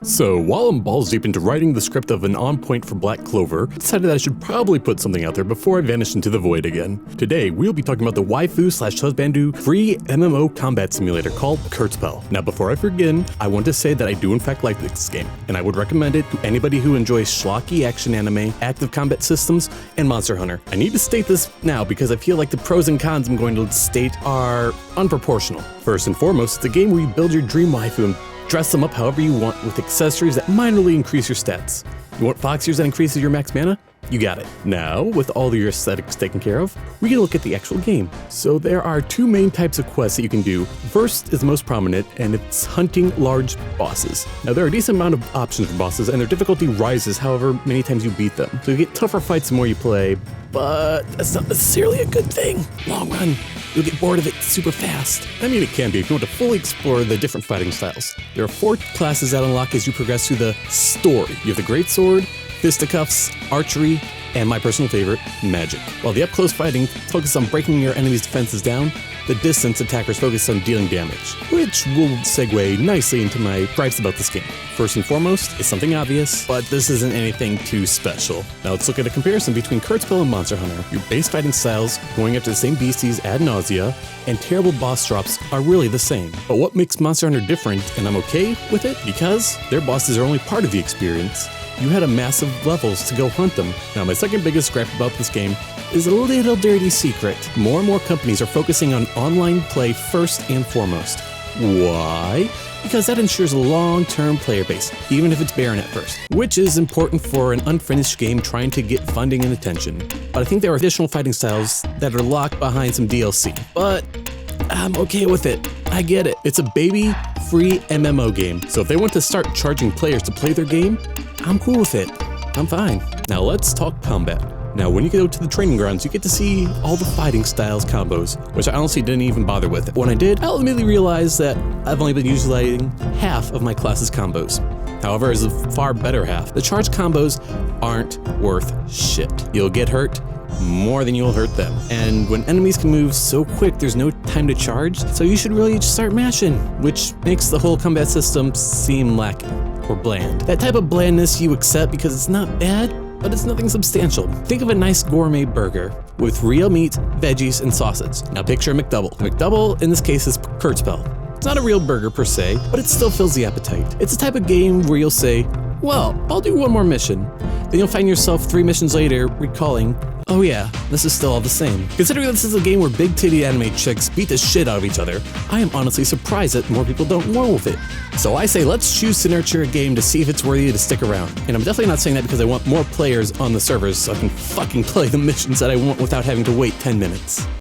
So, while I'm balls deep into writing the script of an On Point for Black Clover, I decided I should probably put something out there before I vanish into the void again. Today, we'll be talking about the waifu/husbandu free MMO combat simulator called Kurtzpel. Now, before I begin, I want to say that I do in fact like this game, and I would recommend it to anybody who enjoys schlocky action anime, active combat systems, and Monster Hunter. I need to state this now because I feel like the pros and cons I'm going to state are unproportional. First and foremost, it's a game where you build your dream waifu and dress them up however you want with accessories that minorly increase your stats. You want fox ears that increases your max mana? You got it. Now, with all your aesthetics taken care of, we're gonna look at the actual game. So there are two main types of quests that you can do. First is the most prominent, and it's hunting large bosses. Now there are a decent amount of options for bosses, and their difficulty rises however many times you beat them. So you get tougher fights the more you play, but that's not necessarily a good thing. Long run, you'll get bored of it super fast. I mean, it can be if you want to fully explore the different fighting styles. There are 4 classes that unlock as you progress through the story. You have the Great Sword, Fisticuffs, Archery, and my personal favorite, Magic. While the up-close fighting focuses on breaking your enemy's defenses down, the distance attackers focus on dealing damage, which will segue nicely into my gripes about this game. First and foremost, it's something obvious, but this isn't anything too special. Now let's look at a comparison between Kurtzpel and Monster Hunter. Your base fighting styles, going after the same beasties ad nausea, and terrible boss drops are really the same. But what makes Monster Hunter different, and I'm okay with it, because their bosses are only part of the experience. You had a massive levels to go hunt them. Now my second biggest gripe about this game is a little dirty secret. More and more companies are focusing on online play first and foremost. Why? Because that ensures a long-term player base, even if it's barren at first, which is important for an unfinished game trying to get funding and attention. But I think there are additional fighting styles that are locked behind some DLC. But I'm okay with it. I get it. It's a baby free MMO game, so if they want to start charging players to play their game, I'm cool with it. I'm fine. Now let's talk combat. Now when you go to the training grounds, you get to see all the fighting styles combos, which I honestly didn't even bother with. When I did, I immediately realized that I've only been utilizing half of my class's combos. However, as a far better half, the charge combos aren't worth shit. You'll get hurt more than you'll hurt them. And when enemies can move so quick, there's no time to charge, so you should really just start mashing, which makes the whole combat system seem lacking or bland. That type of blandness you accept because it's not bad, but it's nothing substantial. Think of a nice gourmet burger with real meat, veggies, and sausage. Now picture a McDouble. McDouble in this case is Kurtzpel. It's not a real burger per se, but it still fills the appetite. It's a type of game where you'll say, well, I'll do one more mission. Then you'll find yourself 3 missions later recalling, oh yeah, this is still all the same. Considering this is a game where big titty anime chicks beat the shit out of each other, I am honestly surprised that more people don't roll with it. So I say let's choose to nurture a game to see if it's worthy to stick around. And I'm definitely not saying that because I want more players on the servers so I can fucking play the missions that I want without having to wait 10 minutes.